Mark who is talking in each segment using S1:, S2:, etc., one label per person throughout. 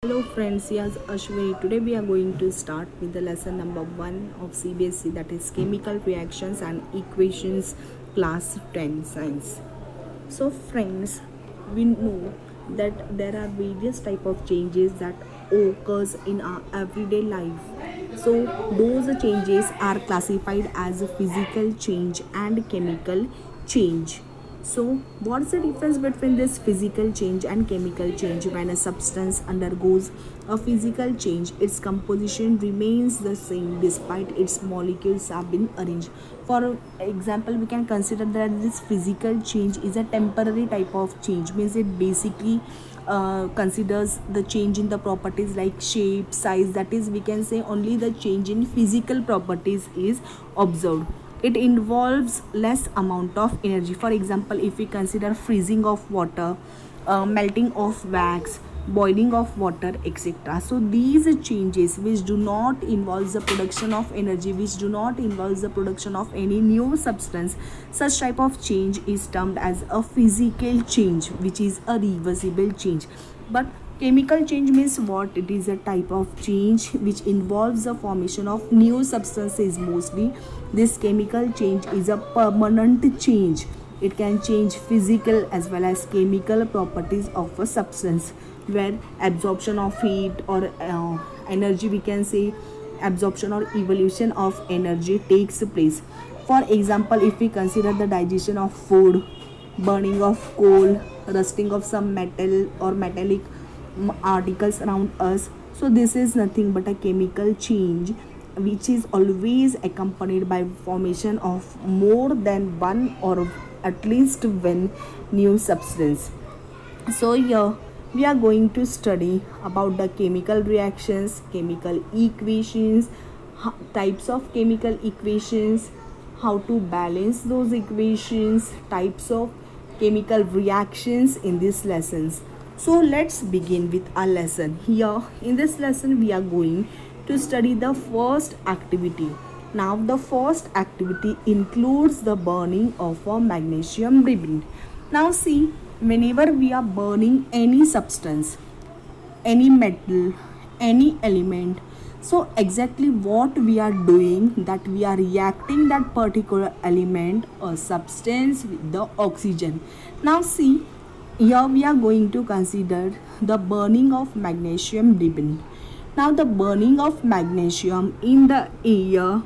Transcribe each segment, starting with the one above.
S1: Hello friends, yes Ashwini. Today we are going to start with the lesson number 1 of cbse, that is chemical reactions and equations, class 10 science. So friends, we know that there are various type of changes that occurs in our everyday life. So those changes are classified as a physical change and chemical change. So, what's the difference between this physical change and chemical change? When a substance undergoes a physical change, its composition remains the same despite its molecules have been arranged. For example, we can consider that this physical change is a temporary type of change, means it basically considers the change in the properties like shape, size, that is, we can say only the change in physical properties is observed. It involves less amount of energy. For example, if we consider freezing of water, melting of wax, boiling of water, etc. So these changes which do not involve the production of energy, which do not involve the production of any new substance, such type of change is termed as a physical change, which is a reversible change. But chemical change means what? It is a type of change which involves the formation of new substances mostly. This chemical change is a permanent change. It can change physical as well as chemical properties of a substance, where absorption of heat or energy, we can say absorption or evolution of energy takes place. For example, if we consider the digestion of food, burning of coal, rusting of some metal or metallic articles around us, so this is nothing but a chemical change which is always accompanied by formation of more than one or at least one new substance. So here we are going to study about the chemical reactions, chemical equations, types of chemical equations, how to balance those equations, types of chemical reactions in these lessons. So let's begin with our lesson. Here in this lesson we are going to study the first activity. Now the first activity includes the burning of a magnesium ribbon. Now see, whenever we are burning any substance, any metal, any element, so exactly what we are doing, that we are reacting that particular element or substance with the oxygen. Now see, here we are going to consider the burning of magnesium ribbon. Now the burning of magnesium in the air,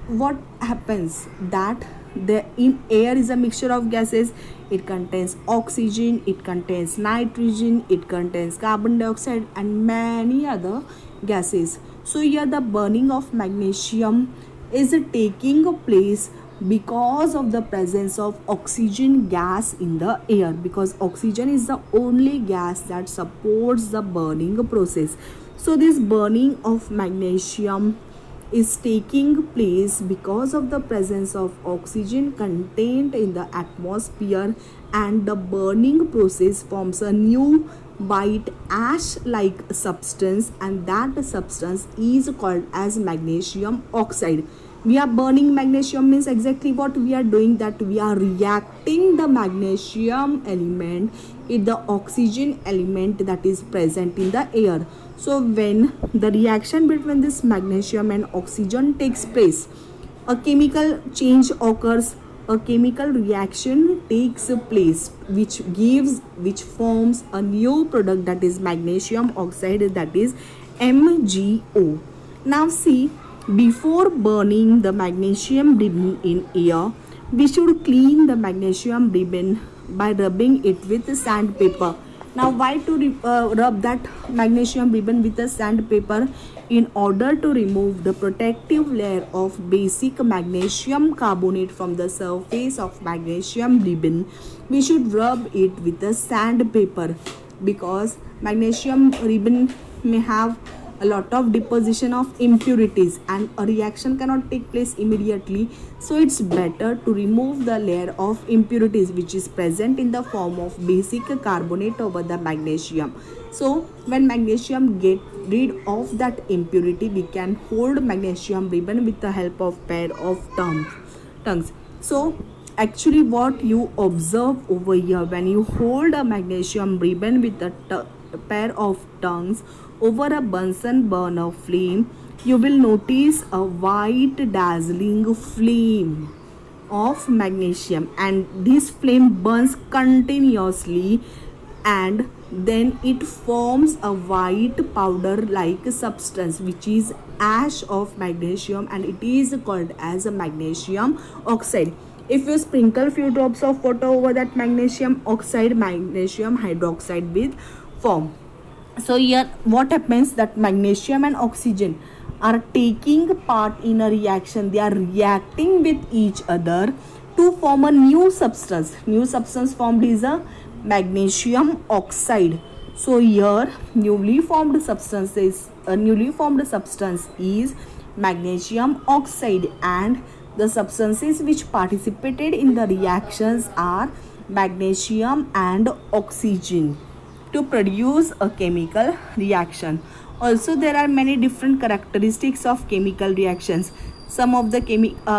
S1: what happens, that the in air is a mixture of gases. It contains oxygen, it contains nitrogen, it contains carbon dioxide and many other gases. So here the burning of magnesium is taking place because of the presence of oxygen gas in the air, because oxygen is the only gas that supports the burning process. So this burning of magnesium is taking place because of the presence of oxygen contained in the atmosphere, and the burning process forms a new white ash like substance, and that substance is called as magnesium oxide. We are burning magnesium means exactly what we are doing, that we are reacting the magnesium element with the oxygen element that is present in the air. So when the reaction between this magnesium and oxygen takes place, a chemical change occurs, a chemical reaction takes place which forms a new product, that is magnesium oxide, that is MgO. Now see, before burning the magnesium ribbon in air, we should clean the magnesium ribbon by rubbing it with sandpaper. Now why to rub that magnesium ribbon with a sandpaper? In order to remove the protective layer of basic magnesium carbonate from the surface of magnesium ribbon, we should rub it with a sandpaper, because magnesium ribbon may have a lot of deposition of impurities and a reaction cannot take place immediately. So it's better to remove the layer of impurities which is present in the form of basic carbonate over the magnesium. So when magnesium get rid of that impurity, we can hold magnesium ribbon with the help of pair of tongues. So actually what you observe over here, when you hold a magnesium ribbon with the pair of tongues over a Bunsen burner flame, you will notice a white dazzling flame of magnesium, and this flame burns continuously, and then it forms a white powder like substance which is ash of magnesium, and it is called as a magnesium oxide. If you sprinkle few drops of water over that magnesium oxide, magnesium hydroxide will form. So here what happens, that magnesium and oxygen are taking part in a reaction. They are reacting with each other to form a new substance. New substance formed is a magnesium oxide. So here newly formed substance is magnesium oxide, and the substances which participated in the reactions are magnesium and oxygen to produce a chemical reaction. Also, there are many different characteristics of chemical reactions. Some of the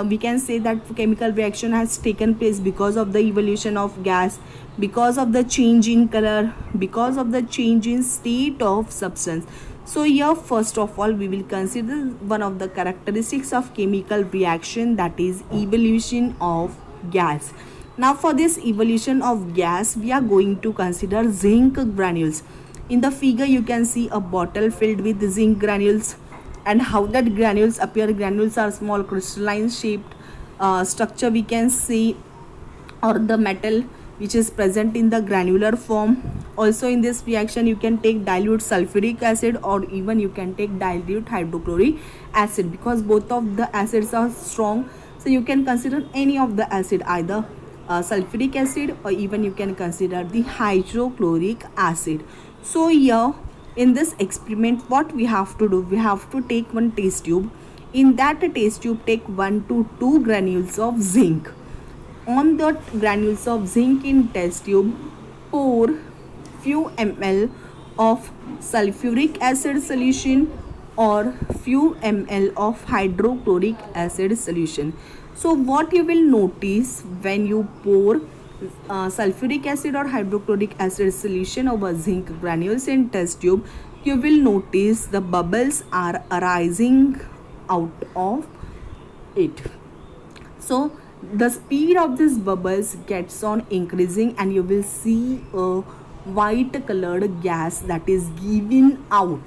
S1: we can say that chemical reaction has taken place because of the evolution of gas, because of the change in color, because of the change in state of substance. So here first of all we will consider one of the characteristics of chemical reaction, that is evolution of gas. Now for this evolution of gas, we are going to consider zinc granules. In the figure you can see a bottle filled with zinc granules, and how that granules appear. Granules are small crystalline shaped structure we can see, or the metal which is present in the granular form. Also in this reaction you can take dilute sulfuric acid, or even you can take dilute hydrochloric acid, because both of the acids are strong. So you can consider any of the acid, either sulfuric acid, or even you can consider the hydrochloric acid. So here in this experiment what we have to do, we have to take one test tube. In that test tube take 1 to 2 granules of zinc. On the granules of zinc in test tube pour few ml of sulfuric acid solution or few ml of hydrochloric acid solution. So what you will notice when you pour sulfuric acid or hydrochloric acid solution over zinc granules in test tube, you will notice the bubbles are arising out of it. So the speed of these bubbles gets on increasing, and you will see a white colored gas that is given out.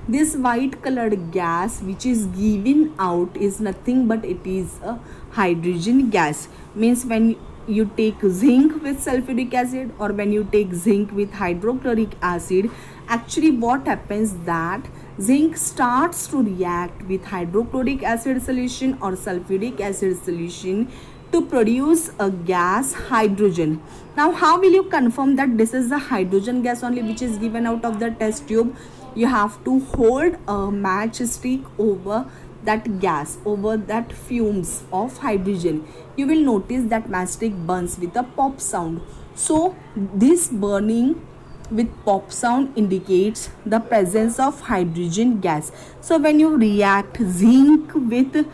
S1: This white colored gas which is given out is nothing but it is a hydrogen gas. Means when you take zinc with sulfuric acid, or when you take zinc with hydrochloric acid, actually what happens, that zinc starts to react with hydrochloric acid solution or sulfuric acid solution to produce a gas hydrogen. Now how will you confirm that this is the hydrogen gas only which is given out of the test tube? You have to hold a matchstick over that gas, over that fumes of hydrogen. You will notice that matchstick burns with a pop sound. So this burning with pop sound indicates the presence of hydrogen gas. So when you react zinc with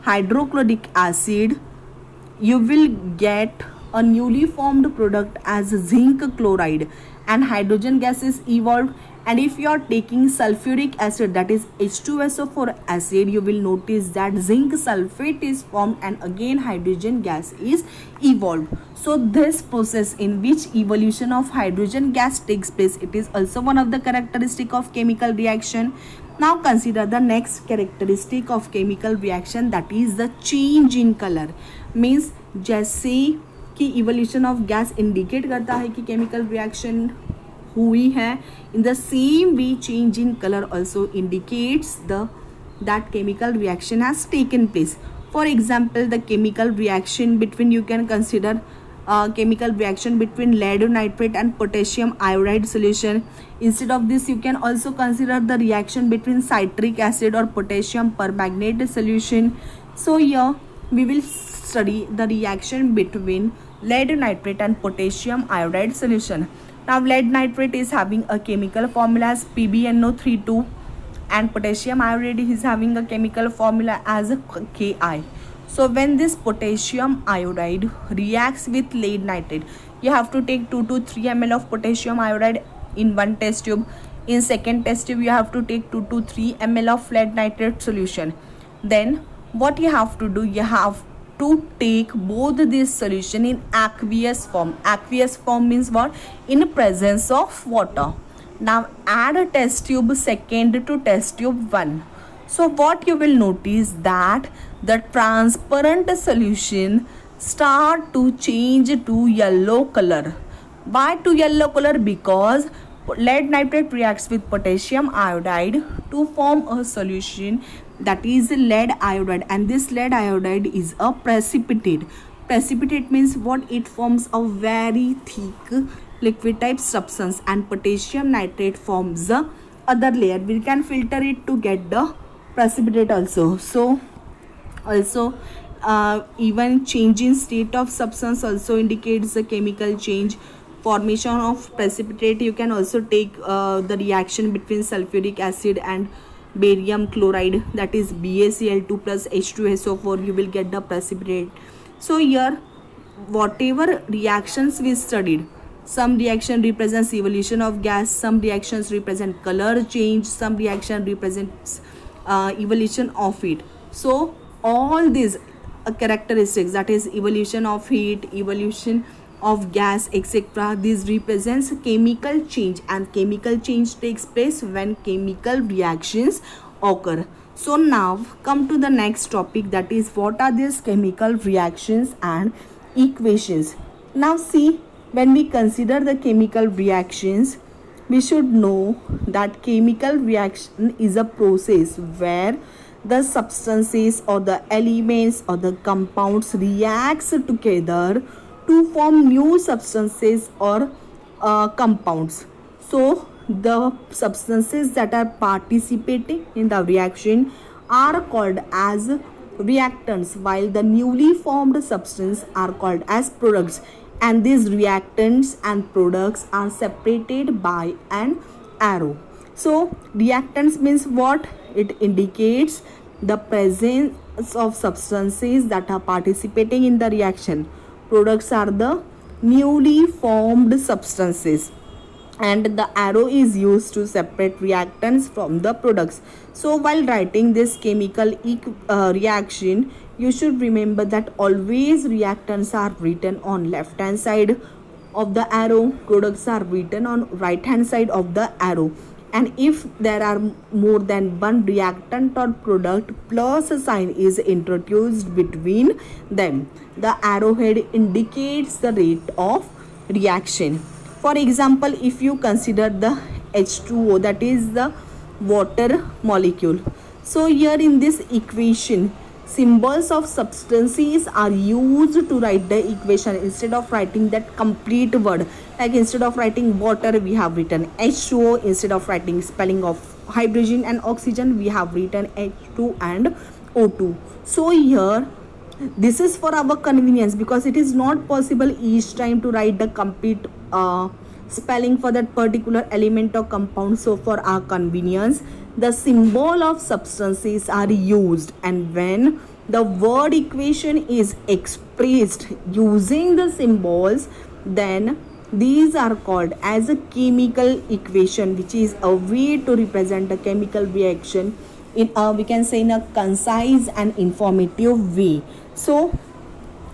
S1: hydrochloric acid, you will get a newly formed product as zinc chloride, and hydrogen gas is evolved. And if you are taking sulfuric acid, that is H2SO4 acid, you will notice that zinc sulfate is formed, and again hydrogen gas is evolved. So this process in which evolution of hydrogen gas takes place, it is also one of the characteristic of chemical reaction. Now consider the next characteristic of chemical reaction, that is the change in color. Means जैसे कि evolution of gas indicate करता है कि chemical reaction हुई है, in the same way change in color also indicates that chemical reaction has taken place. For example, the chemical reaction between, you can consider chemical reaction between lead nitrate and potassium iodide solution. Instead of this, you can also consider the reaction between citric acid or potassium permanganate solution. So here we will study the reaction between lead nitrate and potassium iodide solution. Now lead nitrate is having a chemical formula as PbNO32, and potassium iodide is having a chemical formula as Ki. So when this potassium iodide reacts with lead nitrate, you have to take 2 to 3 ml of potassium iodide in one test tube. In second test tube you have to take 2 to 3 ml of lead nitrate solution. Then what you have to do, you have to take both this solution in aqueous form. Aqueous form means what? In presence of water. Now add a test tube second to test tube 1. So what you will notice that the transparent solution start to change to yellow color. Why to yellow color? Because lead nitrate reacts with potassium iodide to form a solution that is lead iodide, and this lead iodide is a precipitate. Precipitate means what? It forms a very thick liquid type substance, and potassium nitrate forms the other layer. We can filter it to get the precipitate also. So also even change in state of substance also indicates the chemical change. Formation of precipitate, you can also take the reaction between sulfuric acid and barium chloride, that is BaCl2 plus H2SO4, you will get the precipitate. So here whatever reactions we studied, some reaction represents evolution of gas, some reactions represent color change, some reaction represents evolution of heat. So all these characteristics, that is evolution of heat, evolution of gas, etc., this represents chemical change, and chemical change takes place when chemical reactions occur. So now come to the next topic, that is what are these chemical reactions and equations. Now see, when we consider the chemical reactions, we should know that chemical reaction is a process where the substances or the elements or the compounds reacts together to form new substances or compounds. So the substances that are participating in the reaction are called as reactants, while the newly formed substances are called as products, and these reactants and products are separated by an arrow. So reactants means what? It indicates the presence of substances that are participating in the reaction. Products are the newly formed substances, and the arrow is used to separate reactants from the products. So while writing this chemical reaction, you should remember that always reactants are written on left hand side of the arrow, products are written on right hand side of the arrow. And if there are more than one reactant or product, plus a sign is introduced between them, the arrowhead indicates the rate of reaction. For example, if you consider the H2O, that is the water molecule. So here in this equation, symbols of substances are used to write the equation instead of writing that complete word. Like instead of writing water, we have written H2O. Instead of writing spelling of hydrogen and oxygen, we have written H2 and O2. So here this is for our convenience, because it is not possible each time to write the complete spelling for that particular element or compound. So for our convenience, the symbol of substances are used, and when the word equation is expressed using the symbols, then these are called as a chemical equation, which is a way to represent a chemical reaction in we can say in a concise and informative way. So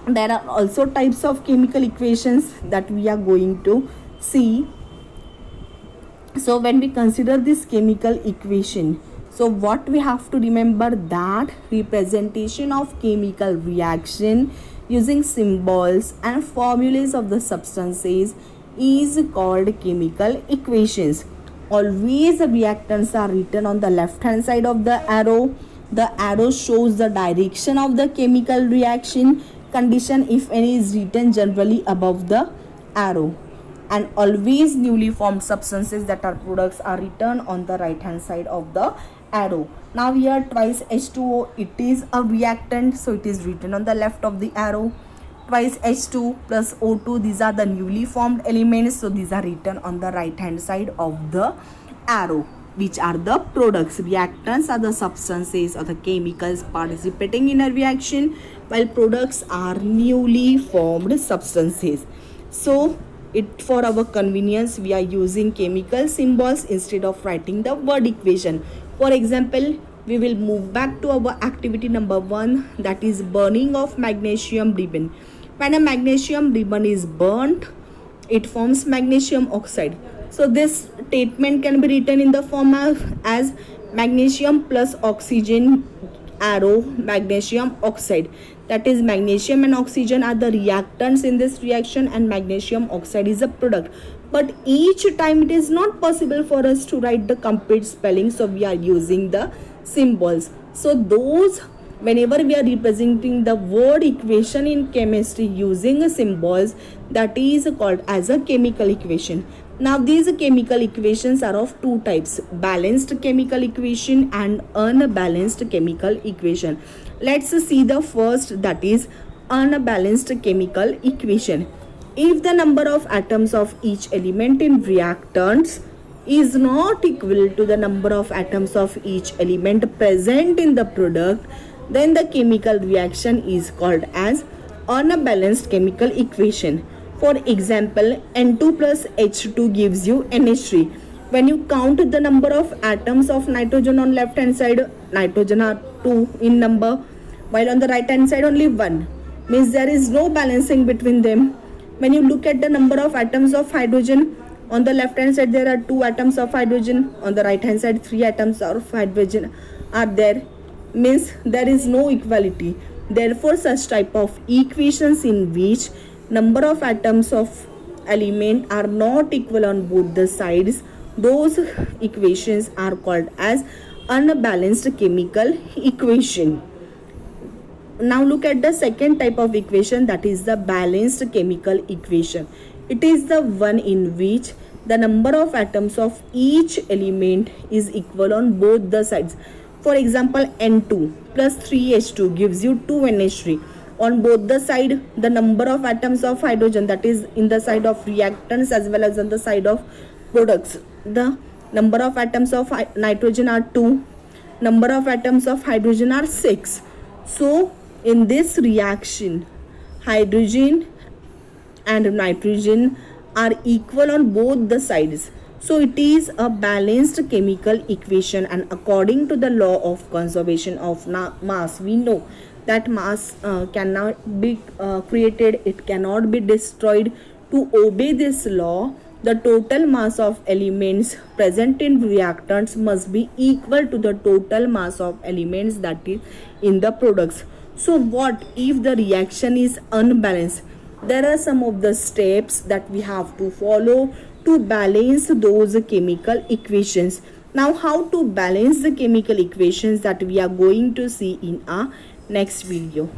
S1: there are also types of chemical equations that we are going to see. So when we consider this chemical equation, so what we have to remember, that representation of chemical reaction using symbols and formulas of the substances is called chemical equations. Always the reactants are written on the left hand side of the arrow. The arrow shows the direction of the chemical reaction condition, if any, is written generally above the arrow. And always newly formed substances that are products are written on the right hand side of the arrow. Now here twice H2O, it is a reactant, so it is written on the left of the arrow. Twice H2 plus O2, these are the newly formed elements, so these are written on the right hand side of the arrow, which are the products. Reactants are the substances or the chemicals participating in a reaction, while products are newly formed substances. So it for our convenience we are using chemical symbols instead of writing the word equation. For example, we will move back to our activity number 1, that is burning of magnesium ribbon. When a magnesium ribbon is burnt, it forms magnesium oxide. So this statement can be written in the form of as magnesium plus oxygen arrow magnesium oxide. That is, magnesium and oxygen are the reactants in this reaction and magnesium oxide is a product. But each time it is not possible for us to write the complete spelling, so we are using the symbols. So those, whenever we are representing the word equation in chemistry using symbols, that is called as a chemical equation. Now these chemical equations are of two types: balanced chemical equation and unbalanced chemical equation. Let's see the first, that is unbalanced chemical equation. If the number of atoms of each element in reactants is not equal to the number of atoms of each element present in the product, then the chemical reaction is called as unbalanced chemical equation. For example, N2 plus H2 gives you NH3. When you count the number of atoms of nitrogen on left hand side, nitrogen are 2 in number, while on the right hand side only 1. Means there is no balancing between them. When you look at the number of atoms of hydrogen, on the left hand side there are 2 atoms of hydrogen, on the right hand side 3 atoms of hydrogen are there. Means there is no equality. Therefore, such type of equations in which number of atoms of element are not equal on both the sides, those equations are called as unbalanced chemical equation. Now look at the second type of equation, that is the balanced chemical equation. It is the one in which the number of atoms of each element is equal on both the sides. For example, N2 plus 3H2 gives you 2NH3. On both the side, the number of atoms of hydrogen, that is in the side of reactants as well as on the side of products, the number of atoms of nitrogen are 2, number of atoms of hydrogen are 6. So in this reaction, hydrogen and nitrogen are equal on both the sides. So it is a balanced chemical equation, and according to the law of conservation of mass, we know that mass cannot be created, it cannot be destroyed. To obey this law, the total mass of elements present in reactants must be equal to the total mass of elements that is in the products. So what if the reaction is unbalanced? There are some of the steps that we have to follow to balance those chemical equations. Now how to balance the chemical equations, that we are going to see in our next video.